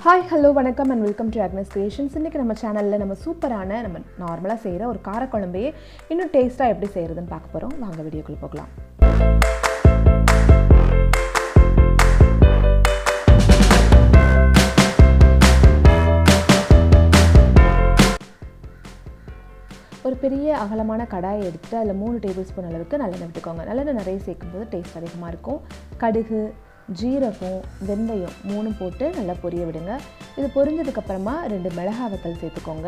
Hi hello வணக்கம் and welcome to Agnes creations. இன்றைக்கி நம்ம சேனலில் நம்ம சூப்பரான நம்ம நார்மலாக செய்கிற ஒரு காரக்குழம்பையே இன்னும் டேஸ்ட்டாக எப்படி செய்கிறதுன்னு பார்க்க போகிறோம். வாங்க வீடியோக்குள்ளே போகலாம். ஒரு பெரிய அகலமான கடாயை எடுத்துகிட்டு அதில் 3 டேபிள் ஸ்பூன் அளவுக்கு நல்லெண்ணெய் விட்டுக்கோங்க. நல்லெண்ணெய் நிறைய சேர்க்கும்போது டேஸ்ட் அதிகமாக இருக்கும். கடுகு, ஜீரகம், வெந்தயம் 3 போட்டு நல்லா பொரிய விடுங்க. இது பொரிஞ்சதுக்கப்புறமா 2 மிளகாய் வத்தல் சேர்த்துக்கோங்க.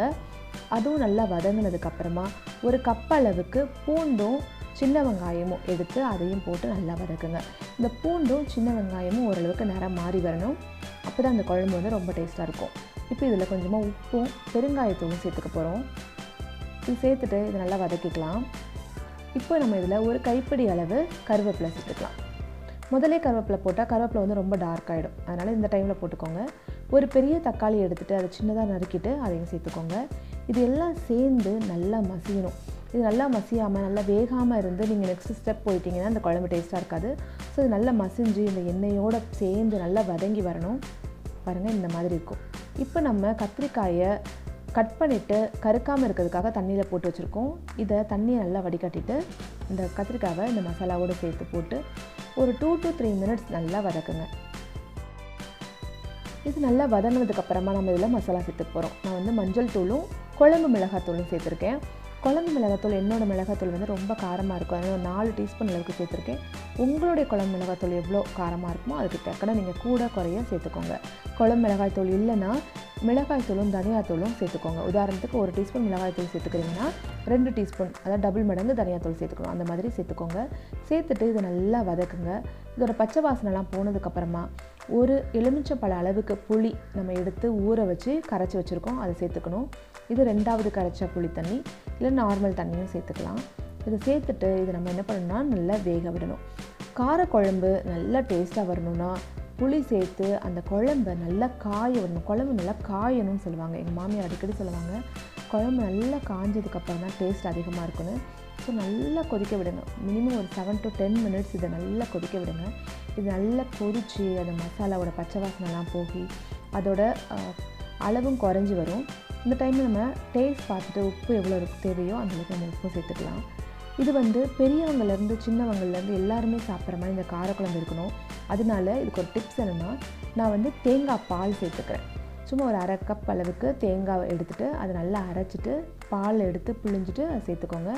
அதுவும் நல்லா வதங்கினதுக்கப்புறமா ஒரு கப் அளவுக்கு பூண்டும் சின்ன வெங்காயமும் எடுத்து அதையும் போட்டு நல்லா வதக்குங்க. இந்த பூண்டும் சின்ன வெங்காயமும் ஓரளவுக்கு நிறம் மாறி வரணும். அப்போ தான் அந்த குழம்பு வந்து ரொம்ப டேஸ்ட்டாக இருக்கும். இப்போ இதில் கொஞ்சமாக உப்பும் பெருங்காயத்தூளும் சேர்த்துக்க போகிறோம். இது சேர்த்துட்டு இது நல்லா வதக்கிக்கலாம். இப்போ நம்ம இதில் ஒரு கைப்பிடி அளவு கருவேப்பிலை சேர்த்துக்கலாம். முதலே கருவேப்பிலை போட்டால் கருவேப்பிலை வந்து ரொம்ப டார்க் ஆகிடும். அதனால் இந்த டைமில் போட்டுக்கோங்க. ஒரு பெரிய தக்காளி எடுத்துகிட்டு அதை சின்னதாக நறுக்கிட்டு அதையும் சேர்த்துக்கோங்க. இது எல்லாம் சேர்ந்து நல்லா மசியணும். இது நல்லா மசியாமல் நல்லா வேகாமல் இருந்து நீங்கள் நெக்ஸ்ட் ஸ்டெப் போயிட்டீங்கன்னா அந்த குழம்பு டேஸ்ட்டாக இருக்காது. ஸோ இது நல்லா மசிஞ்சு இந்த எண்ணெயோடு சேர்ந்து நல்லா வதங்கி வரணும். பாருங்கள், இந்த மாதிரி இருக்கும். இப்போ நம்ம கத்திரிக்காயை கட் பண்ணிவிட்டு கருக்காமல் இருக்கிறதுக்காக தண்ணியில் போட்டு வச்சுருக்கோம். இதை தண்ணியை நல்லா வடிகட்டிட்டு இந்த கத்திரிக்காயை இந்த மசாலாவோடு சேர்த்து போட்டு ஒரு 2 to 3 மினிட்ஸ் நல்லா வதக்குங்க. இது நல்லா வதங்கினதுக்கப்புறமா நம்ம இதில் மசாலா சேர்த்துக்க போகிறோம். நான் வந்து மஞ்சள் தூளும் குழம்பு மிளகாத்தூளும் சேர்த்துருக்கேன். குழம்பு மிளகாத்தூள் என்னோடய மிளகாத்தூள் வந்து ரொம்ப காரமாக இருக்கும். அதனால் ஒரு 4 டீஸ்பூன் அளவுக்கு சேர்த்துருக்கேன். உங்களுடைய குழம்பு மிளகாத்தூள் எவ்வளோ காரமாக இருக்குமோ அதுக்கு தக்கன நீங்கள் கூட குறைய சேர்த்துக்கோங்க. குழம்பு மிளகாய்த்தூள் இல்லைன்னா மிளகாய்த்தூளும் தனியாத்தூளும் சேர்த்துக்கோங்க. உதாரணத்துக்கு 1 டீஸ்பூன் மிளகாய்த்தூள் சேர்த்துக்கிறீங்கன்னா 2 டீஸ்பூன், அதாவது டபுள் மடங்கு தனியாத்தூள் சேர்த்துக்கணும். அந்த மாதிரி சேர்த்துக்கோங்க. சேர்த்துட்டு இதை நல்லா வதக்குங்க. இதோட பச்சை வாசனைலாம் போனதுக்கப்புறமா ஒரு எலுமிச்சம்பழ அளவுக்கு புளி நம்ம எடுத்து ஊற வச்சு கரைச்சி வச்சுருக்கோம், அதை சேர்த்துக்கணும். இது 2வது கரைச்ச புளி தண்ணி, இல்லை நார்மல் தண்ணியும் சேர்த்துக்கலாம். இதை சேர்த்துட்டு இதை நம்ம என்ன பண்ணணும்னா நல்லா வேக விடணும். காரக்குழம்பு நல்லா டேஸ்ட்டாக வரணும்னா புளி சேர்த்து அந்த குழம்பை நல்லா காய விடணும். குழம்பு நல்லா காயணும்னு சொல்லுவாங்க. எங்கள் மாமியார் அடிக்கடி சொல்லுவாங்க, குழம்பு நல்லா காஞ்சதுக்கப்புறம் தான் டேஸ்ட் அதிகமாக இருக்குன்னு. ஸோ நல்லா கொதிக்க விடுங்க. மினிமம் ஒரு 7 to 10 மினிட்ஸ் இதை நல்லா கொதிக்க விடுங்க. இது நல்லா கொதித்து அந்த மசாலாவோட பச்சை வாசனைலாம் போகி அதோட அளவும் குறைஞ்சி வரும். இந்த டைமில் நம்ம டேஸ்ட் பார்த்துட்டு உப்பு எவ்வளோ தேவையோ அந்தளவுக்கு நம்ம உப்பு சேர்த்துக்கலாம். இது வந்து பெரியவங்கலேருந்து சின்னவங்கலேருந்து எல்லாருமே சாப்பிட்ற மாதிரி இந்த காரக்குழம்பு இருக்கணும். அதனால இதுக்கு ஒரு டிப்ஸ் என்னென்னா, நான் வந்து தேங்காய் பால் சேர்த்துக்கிறேன். சும்மா ஒரு 1/2 கப் அளவுக்கு தேங்காய் எடுத்துகிட்டு அதை நல்லா அரைச்சிட்டு பால் எடுத்து புழிஞ்சிட்டு அதை சேர்த்துக்கோங்க.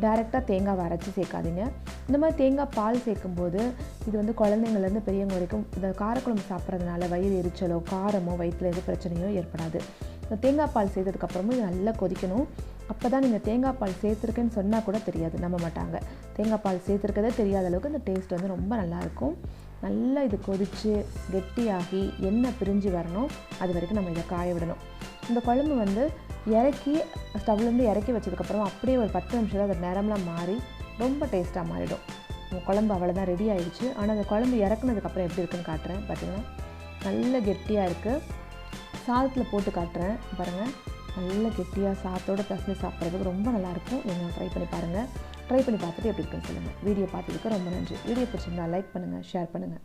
டைரெக்டாக தேங்காவை அரைச்சி சேர்க்காதீங்க. இந்த மாதிரி தேங்காய் பால் சேர்க்கும்போது இது வந்து குழந்தைங்கள்லேருந்து பெரியவங்க வரைக்கும் இந்த காரக்குழம்பு சாப்பிட்றதுனால வயிறு எரிச்சலோ காரமோ வயிற்றில் எது பிரச்சனையோ ஏற்படாது. இந்த தேங்காய் பால் சேர்த்ததுக்கப்புறமும் இது நல்லா கொதிக்கணும். அப்போ தான் நீங்கள் தேங்காய் பால் சேர்த்துருக்கேன்னு சொன்னால் கூட தெரியாது, நம்ப மாட்டாங்க. தேங்காய் பால் சேர்த்துருக்கதே தெரியாத அளவுக்கு இந்த டேஸ்ட் வந்து ரொம்ப நல்லாயிருக்கும். நல்லா இது கொதித்து கெட்டியாகி எண்ணெய் பிரிஞ்சு வரணும். அது வரைக்கும் நம்ம இதை காய விடணும். இந்த குழம்பு வந்து இறக்கி ஸ்டவ்லேருந்து இறக்கி வச்சதுக்கப்புறம் அப்படியே ஒரு 10 நிமிஷம் அது நிறம்லாம் மாறி ரொம்ப டேஸ்ட்டாக மாறிடும். குழம்பு அவ்வளோதான், ரெடி ஆகிடுச்சு. ஆனால் அந்த குழம்பு இறக்குனதுக்கப்புறம் எப்படி இருக்குன்னு காட்டுறேன். பார்த்திங்கன்னா நல்ல கெட்டியாக இருக்குது. சாதத்தில் போட்டு காட்டுறேன் பாருங்கள். நல்ல கெட்டியாக சாதத்தோடு பசங்க சாப்பிட்றதுக்கு ரொம்ப நல்லாயிருக்கும். நீங்கள் ட்ரை பண்ணி பாருங்கள். ட்ரை பண்ணி பார்த்துட்டு எப்படி இருக்குன்னு சொல்லுங்கள். வீடியோ பார்த்ததுக்கு ரொம்ப நன்றி. வீடியோ பிடிச்சிருந்தா லைக் பண்ணுங்கள், ஷேர் பண்ணுங்கள்.